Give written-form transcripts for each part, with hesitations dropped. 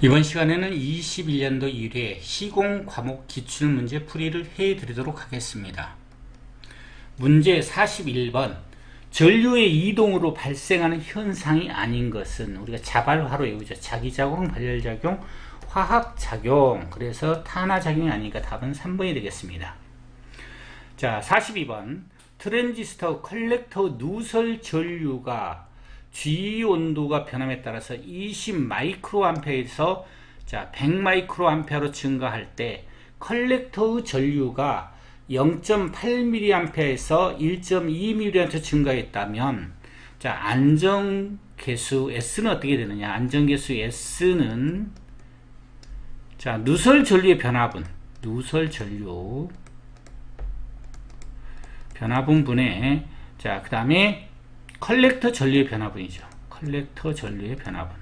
이번 시간에는 21년도 1회 시공 과목 기출문제 풀이를 해드리도록 하겠습니다. 문제 41번 전류의 이동으로 발생하는 현상이 아닌 것은 우리가 자발화로 외우죠. 자기작용, 발열작용, 화학작용. 그래서 탄화작용이 아니니까 답은 3번이 되겠습니다. 자, 42번 트랜지스터 컬렉터 누설 전류가 G 온도가 변함에 따라서 20 마이크로암페어에서 100 마이크로암페어로 증가할 때 컬렉터의 전류가 0.8mA에서 1.2mA 증가했다면 안정계수 S는 어떻게 되느냐? 안정계수 S는 누설 전류의 변화분, 누설 전류 변화분분에 그 다음에 컬렉터 전류의 변화분이죠. 컬렉터 전류의 변화분.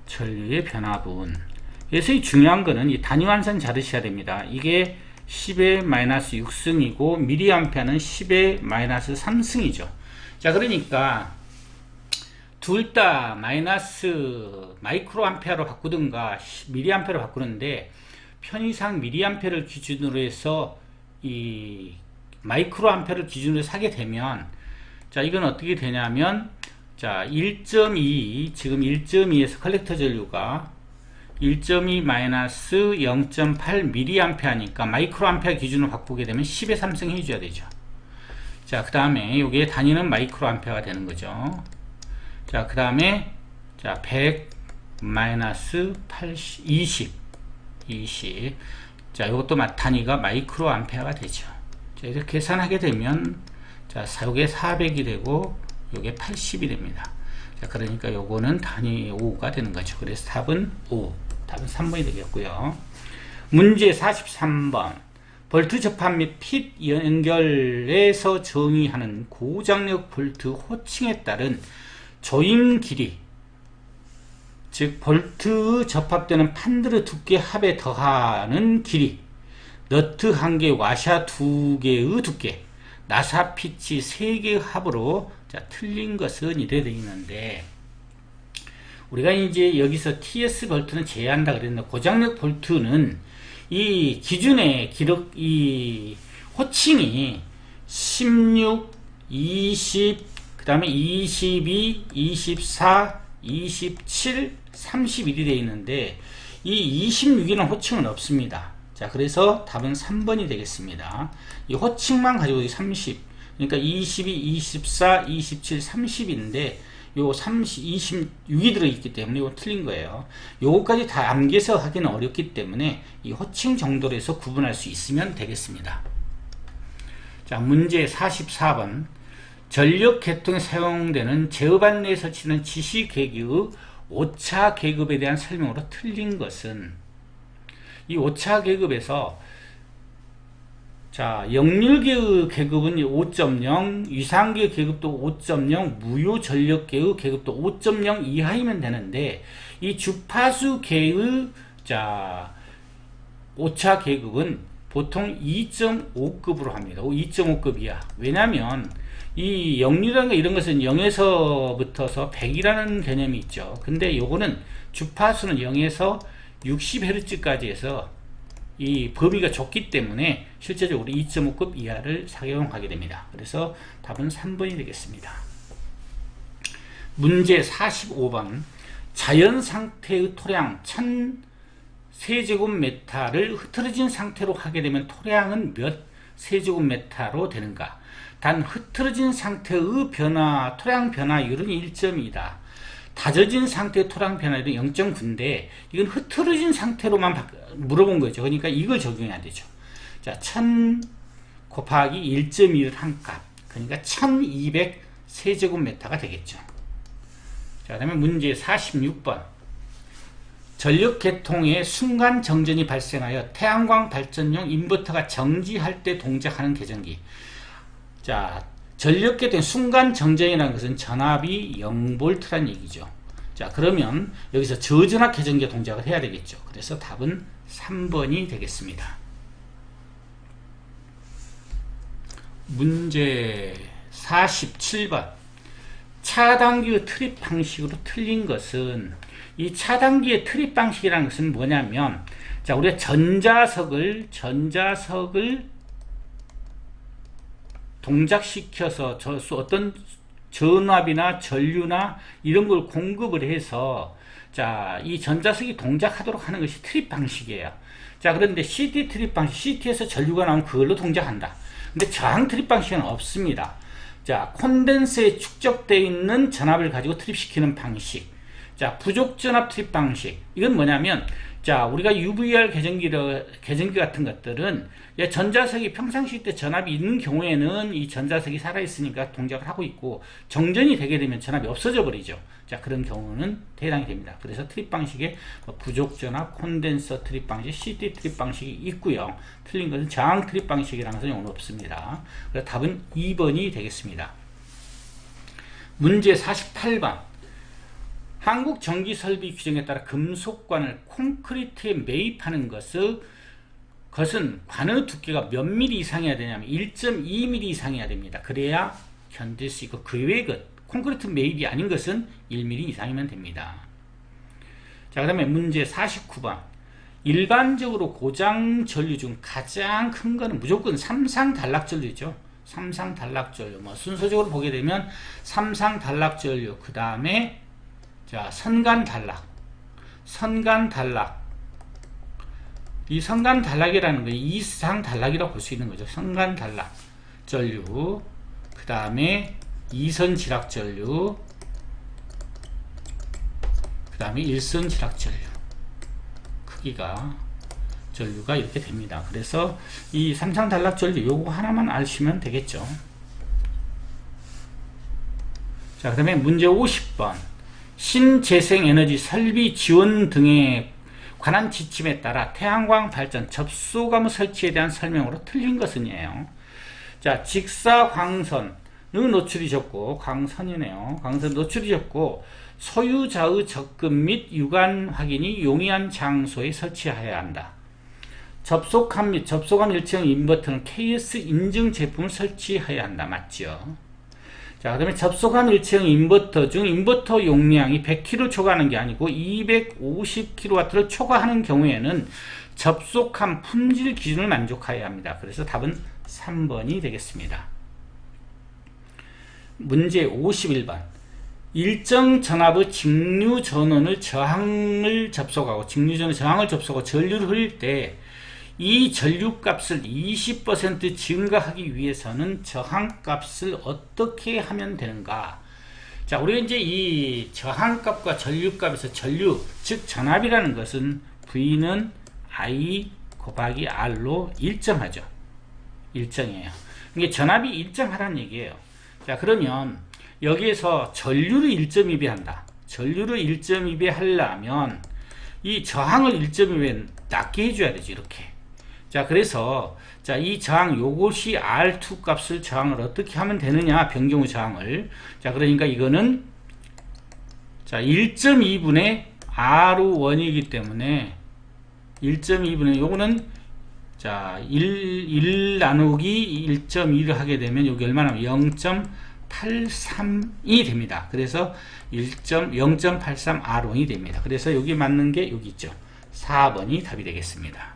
전류의 변화분. 그래서 이 중요한 거는 이 단위환산 잘 으셔야 됩니다. 이게 10의 마이너스 6승이고 미리암페어는 10의 마이너스 3승이죠. 자, 그러니까 둘 다 마이너스 마이크로암페어로 바꾸든가 미리암페어로 바꾸는데 편의상 미리암페어를 기준으로 해서 이 마이크로암페어를 기준으로 사게 되면 이건 어떻게 되냐면 1.2 지금 1.2에서 컬렉터 전류가 1.2 마이너스 0.8 미리암페어니까 마이크로암페어 기준으로 바꾸게 되면 10의 3승 해줘야 되죠. 그 다음에 요게 단위는 마이크로암페어가 되는 거죠. 그 다음에 100 마이너스 80 20 이것도 단위가 마이크로암페어가 되죠. 이렇게 계산하게 되면 요게 400이 되고 요게 80이 됩니다. 그러니까 요거는 단위 5가 되는 거죠. 그래서 답은 5, 답은 3번이 되겠고요. 문제 43번 볼트 접합 및 핏 연결에서 정의하는 고장력 볼트 호칭에 따른 조임 길이, 즉 볼트 접합되는 판들의 두께 합에 더하는 길이, 너트 1개, 와샤 2개의 두께, 나사 피치 3개의 합으로 틀린 것은 이래 되어 있는데, 우리가 이제 여기서 TS 볼트는 제외한다 그랬는데 고장력 볼트는 이 기준의 기록 이 호칭이 16, 20, 그 다음에 22, 24, 27, 31이 되어 있는데 이 26이라는 호칭은 없습니다. 그래서 답은 3번이 되겠습니다. 이 호칭만 가지고 30, 그러니까 22, 24, 27, 30인데 요 30, 26이 들어있기 때문에 이거 틀린 거예요. 요거까지 다 암기해서 하기는 어렵기 때문에 이 호칭 정도로 해서 구분할 수 있으면 되겠습니다. 문제 44번 전력 계통에 사용되는 제어반 내에 설치는 지시계기의 오차 계급에 대한 설명으로 틀린 것은, 이 오차 계급에서 역률계의 계급은 5.0, 위상계의 계급도 5.0, 무효 전력계의 계급도 5.0 이하이면 되는데 이 주파수계의 오차 계급은 보통 2.5급으로 합니다. 2.5급 이하. 왜냐하면 이 역률이라는 거 이런 것은 0에서부터서 100이라는 개념이 있죠. 근데 요거는 주파수는 0에서 60Hz까지 해서 이 범위가 좁기 때문에 실제적으로 2.5급 이하를 사용하게 됩니다. 그래서 답은 3번이 되겠습니다. 문제 45번 자연 상태의 토량 1000세제곱미터를 흐트러진 상태로 하게 되면 토량은 몇 세제곱미터로 되는가? 단 흐트러진 상태의 토량 변화율은 1.2다. 다져진 상태의 토량 변화율은 0.9인데 이건 흐트러진 상태로만 물어본 거죠. 그러니까 이걸 적용해야 되죠. 1000 곱하기 1.2를 한 값, 그러니까 1200 세제곱미터가 되겠죠. 그 다음에 문제 46번 전력 계통에 순간 정전이 발생하여 태양광 발전용 인버터가 정지할 때 동작하는 계전기. 전력 계통의 순간 정전이라는 것은 전압이 0V라는 얘기죠. 그러면 여기서 저전압 계전기가 동작을 해야 되겠죠. 그래서 답은 3번이 되겠습니다. 문제 47번 차단기 트립 방식으로 틀린 것은 이 차단기의 트립 방식이라는 것은 뭐냐면, 자, 우리가 전자석을 동작시켜서 어떤 전압이나 전류나 이런 걸 공급을 해서, 자, 이 전자석이 동작하도록 하는 것이 트립 방식이에요. 자, 그런데 CT 트립 방식, CT에서 전류가 나오면 그걸로 동작한다. 근데 저항 트립 방식은 없습니다. 자, 콘덴서에 축적되어 있는 전압을 가지고 트립시키는 방식. 자, 부족 전압 트립 방식. 이건 뭐냐면, 자, 우리가 UVR 계전기 같은 것들은 전자석이 평상시 때 전압이 있는 경우에는 이 전자석이 살아있으니까 동작을 하고 있고, 정전이 되게 되면 전압이 없어져 버리죠. 자, 그런 경우는 해당이 됩니다. 그래서 트립 방식에 부족 전압, 콘덴서 트립 방식, CT 트립 방식이 있고요. 틀린 것은 저항 트립 방식이라는 것은 오늘 없습니다. 그래서 답은 2번이 되겠습니다. 문제 48번. 한국 전기 설비 규정에 따라 금속관을 콘크리트에 매입하는 것은 관의 두께가 몇 미리 이상이어야 되냐면 1.2mm 이상이어야 됩니다. 그래야 견딜 수 있고, 그 외의 것, 콘크리트 매입이 아닌 것은 1mm 이상이면 됩니다. 자, 그 다음에 문제 49번. 일반적으로 고장 전류 중 가장 큰 거는 무조건 삼상 단락 전류죠. 삼상 단락 전류. 순서적으로 보게 되면 삼상 단락 전류, 그 다음에 자, 선간 단락. 이 선간 단락이라는 거 이상 단락이라고 볼 수 있는 거죠. 선간 단락 전류, 그 다음에 이선 지락 전류, 그 다음에 일선 지락 전류. 크기가 전류가 이렇게 됩니다. 그래서 이 삼상 단락 전류 요거 하나만 아시면 되겠죠. 자, 그 다음에 문제 50번. 신재생에너지 설비 지원 등에 관한 지침에 따라 태양광 발전 접소가무 설치에 대한 설명으로 틀린 것은이에요. 자, 직사광선의 노출이 적고, 광선이네요. 광선 노출이 적고, 소유자의 접근 및 유관 확인이 용이한 장소에 설치해야 한다. 접속함 및 접속함 일체형 인버터는 KS 인증 제품을 설치해야 한다. 맞죠? 자, 그 다음에 접속한 일체형 인버터 중 인버터 용량이 100kW 초과하는 게 아니고 250kW를 초과하는 경우에는 접속한 품질 기준을 만족해야 합니다. 그래서 답은 3번이 되겠습니다. 문제 51번. 일정 전압의 직류 전원을 저항을 접속하고 전류를 흘릴 때 이 전류값을 20% 증가하기 위해서는 저항값을 어떻게 하면 되는가? 자, 우리가 이제 이 저항값과 전류값에서 전류, 즉 전압이라는 것은 V는 I 곱하기 R로 일정하죠. 일정이에요. 이게 전압이 일정하라는 얘기예요. 자, 그러면 여기에서 전류를 1.2배 한다. 전류를 1.2배 하려면 이 저항을 1.2배 낮게 해줘야 되죠. 이렇게. 자, 그래서 자, 이 저항 요것이 R2 값을 저항을 어떻게 하면 되느냐, 변경후 저항을. 자, 그러니까 이거는 자 1.2분의 R1이기 때문에 1.2분의 요거는 자 1 나누기 1.2를 하게 되면 여기 얼마나 0.83이 됩니다. 그래서 0.83 R1이 됩니다. 그래서 여기 맞는 게 여기 있죠. 4번이 답이 되겠습니다.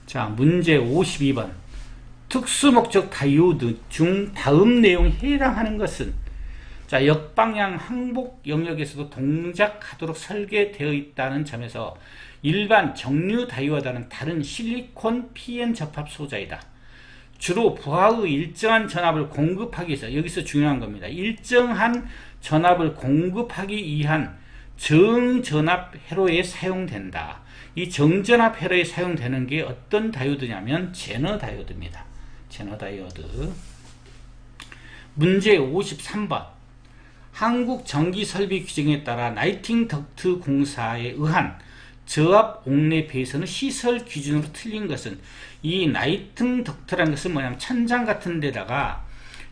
자, 문제 52번. 특수목적 다이오드 중 다음 내용에 해당하는 것은, 자, 역방향 항복 영역에서도 동작하도록 설계되어 있다는 점에서 일반 정류 다이오드와는 다른 실리콘 PN 접합 소자이다. 주로 부하의 일정한 전압을 공급하기 위해서, 여기서 중요한 겁니다. 일정한 전압을 공급하기 위한 정전압 회로에 사용된다. 이 정전압 회로에 사용되는 게 어떤 다이오드냐면 제너 다이오드입니다. 제너 다이오드. 문제 53번. 한국 전기설비 규정에 따라 라이팅 덕트 공사에 의한 저압 옥내 배선의 시설 기준으로 틀린 것은, 이 라이팅 덕트라는 것은 뭐냐면 천장 같은 데다가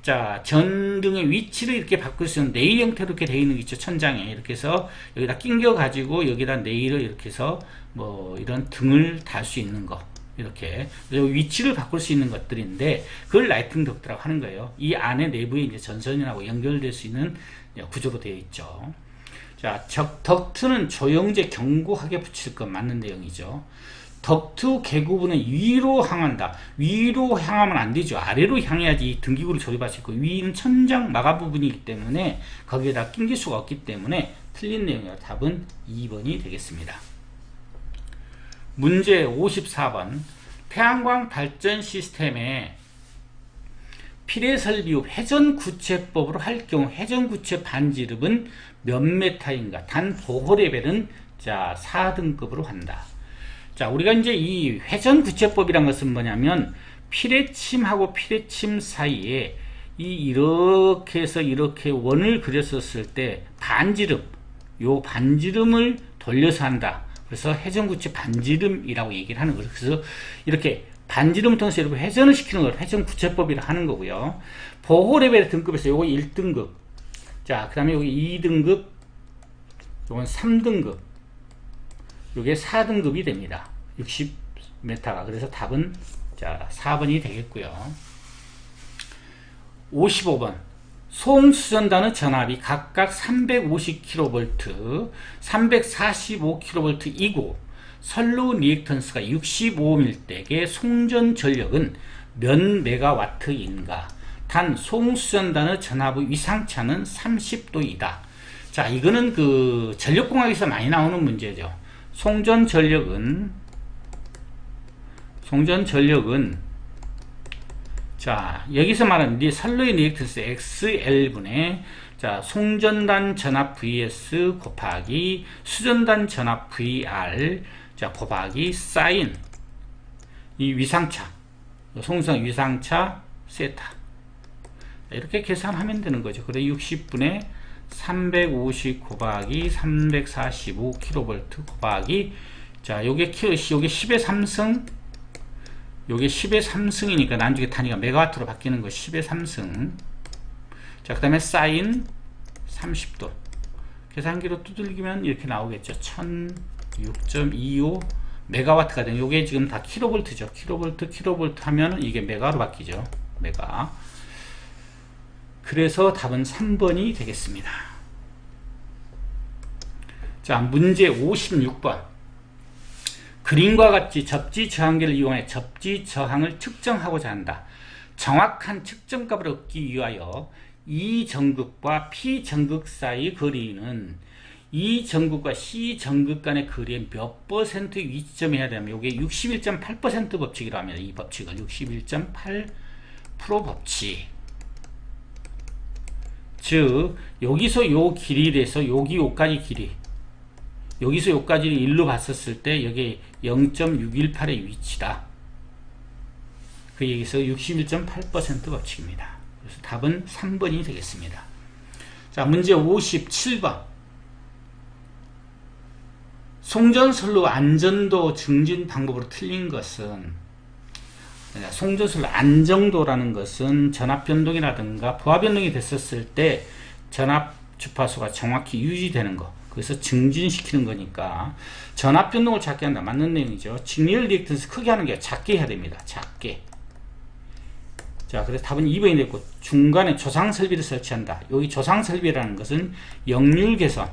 자, 전등의 위치를 이렇게 바꿀 수 있는 네일 형태로 이렇게 되어 있는 게 있죠. 천장에. 이렇게 해서 여기다 끼겨 가지고 여기다 네일을 이렇게 해서 뭐 이런 등을 달 수 있는 거. 이렇게. 위치를 바꿀 수 있는 것들인데 그걸 라이팅 덕트라고 하는 거예요. 이 안에 내부에 이제 전선이라고 연결될 수 있는 구조로 되어 있죠. 자, 덕트는 조영제 견고하게 붙일 것 맞는 내용이죠. 덕트 개구부는 위로 향한다. 위로 향하면 안 되죠. 아래로 향해야지 등기구를 조립할 수 있고, 위는 천장 마가 부분이기 때문에 거기에다 끼길 수가 없기 때문에 틀린 내용이라 답은 2번이 되겠습니다. 문제 54번. 태양광 발전 시스템에 필해 설비 후 회전구체법으로 할 경우 회전구체 반지름은 몇 메타인가? 단 보호 레벨은 자 4등급으로 한다. 자, 우리가 이제 이 회전구체법이란 것은 뭐냐면 필해침하고 필해침 사이에 이렇게 해서 이렇게 원을 그렸었을 때 반지름, 요 반지름을 돌려서 한다. 그래서 회전구체 반지름이라고 얘기를 하는 거죠. 그래서 이렇게 반지름 통해서 이렇게 회전을 시키는 걸 회전구체법이라 하는 거고요. 보호 레벨 등급에서 요거 1등급, 자, 그 다음에 여기 2등급, 요건 3등급, 요게 4등급이 됩니다. 60m가. 그래서 답은 자 4번이 되겠고요. 55번. 소음수전단의 전압이 각각 350kV, 345kV이고 선로 리액턴스가 65일 때의 송전 전력은 몇 메가와트인가? 단 소음수전단의 전압의 위상차는 30도이다. 자, 이거는 그 전력공학에서 많이 나오는 문제죠. 송전 전력은 자, 여기서 말하는 선로의 리액턴스 XL분의 자, 송전단 전압 vs 곱하기 수전단 전압 VR 자, 곱하기 사인 이 위상차, 송전 위상차 세타, 이렇게 계산하면 되는 거죠. 그래 60분의 350 곱하기 345 kV 곱하기 자, 요게 10의 3승, 요게 10의 3승이니까 나중에 단위가 메가와트로 바뀌는 거 10의 3승. 자, 그 다음에 사인 30도. 계산기로 두들기면 이렇게 나오겠죠. 1006.25 메가와트가 되는, 요게 지금 다 킬로볼트죠. 킬로볼트 하면 이게 메가로 바뀌죠. 메가. 그래서 답은 3번이 되겠습니다. 자, 문제 56번. 그림과 같이 접지 저항계를 이용해 접지 저항을 측정하고자 한다. 정확한 측정값을 얻기 위하여 E 전극과 P 전극 사이 거리는 E 전극과 C 전극 간의 거리의 몇 % 위치점이 해야 되면 이게 61.8% 법칙이라고 합니다. 이 법칙을 61.8% 법칙. 즉 여기서 요 길이에 대해서 여기 요까지 길이, 여기서 여기까지를 1로 봤었을 때 여기 0.618의 위치다. 그 얘기에서 61.8% 법칙입니다. 그래서 답은 3번이 되겠습니다. 자, 문제 57번. 송전선로 안전도 증진 방법으로 틀린 것은, 송전선로 안정도라는 것은 전압 변동이라든가 부하 변동이 됐었을 때 전압 주파수가 정확히 유지되는 것, 그래서 증진시키는 거니까 전압 변동을 작게 한다. 맞는 내용이죠. 직렬 리액턴스 크게 하는 게 작게 해야 됩니다. 작게. 자, 그래서 답은 2번이 됐고, 중간에 조상 설비를 설치한다. 여기 조상 설비라는 것은 역률 개선,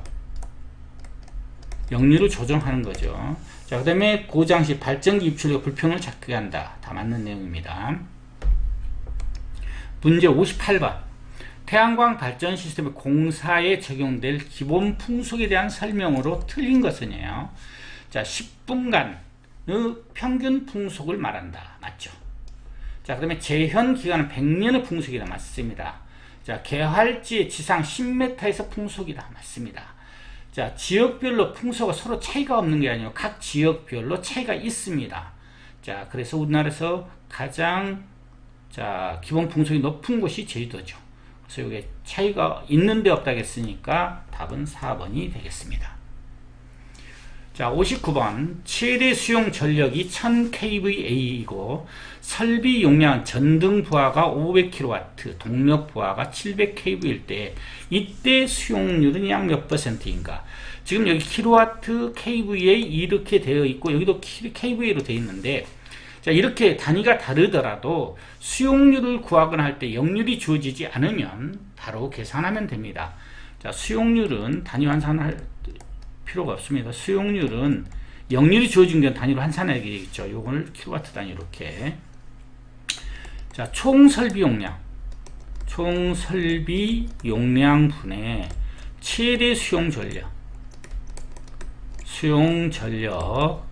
역률을 조정하는 거죠. 자, 그 다음에 고장 시 발전기 입출력 불평을 작게 한다. 다 맞는 내용입니다. 문제 58번. 태양광 발전 시스템의 공사에 적용될 기본 풍속에 대한 설명으로 틀린 것은요. 자, 10분간의 평균 풍속을 말한다. 맞죠? 자, 그 다음에 재현 기간은 100년의 풍속이다. 맞습니다. 자, 개활지의 지상 10m에서 풍속이다. 맞습니다. 자, 지역별로 풍속은 서로 차이가 없는 게 아니고 각 지역별로 차이가 있습니다. 자, 그래서 우리나라에서 가장 자, 기본 풍속이 높은 곳이 제주도죠. 그래서 이게 차이가 있는데 없다 했으니까 답은 4번이 되겠습니다. 자, 59번. 최대 수용 전력이 1000kVA이고 설비 용량 전등 부하가 500kW, 동력 부하가 700kV일 때 이때 수용률은 약 몇 %인가? 지금 여기 kW, kVA 이렇게 되어 있고 여기도 kVA로 되어 있는데, 자, 이렇게 단위가 다르더라도 수용률을 구하거나 할 때 역률이 주어지지 않으면 바로 계산하면 됩니다. 자, 수용률은 단위 환산할 필요가 없습니다. 수용률은 역률이 주어진 건 단위로 환산해야 되겠죠. 요걸 킬로와트 단위로 이렇게. 자, 총 설비 용량. 총 설비 용량분의 최대 수용 전력. 수용 전력.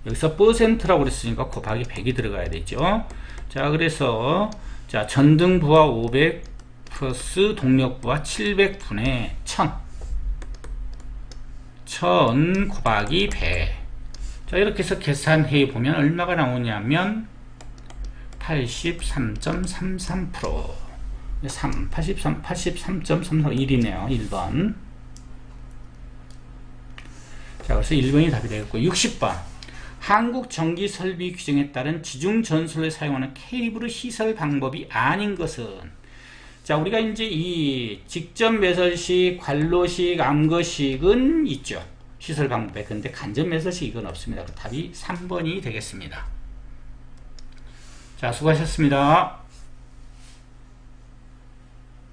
여기서 퍼센트라고 그랬으니까 곱하기 100이 들어가야 되죠. 자, 그래서 자, 전등부하 500 플러스 동력부하 700분의 1000 곱하기 100. 자, 이렇게 해서 계산해 보면 얼마가 나오냐면 83.33%. 83.331이네요. 1번. 자, 그래서 1번이 답이 되겠고, 60번. 한국 전기 설비 규정에 따른 지중 전선을 사용하는 케이블 시설 방법이 아닌 것은, 자, 우리가 이제 이 직접 매설식, 관로식, 암거식은 있죠. 시설 방법에. 근데 간접 매설식 이건 없습니다. 답이 3번이 되겠습니다. 자, 수고하셨습니다.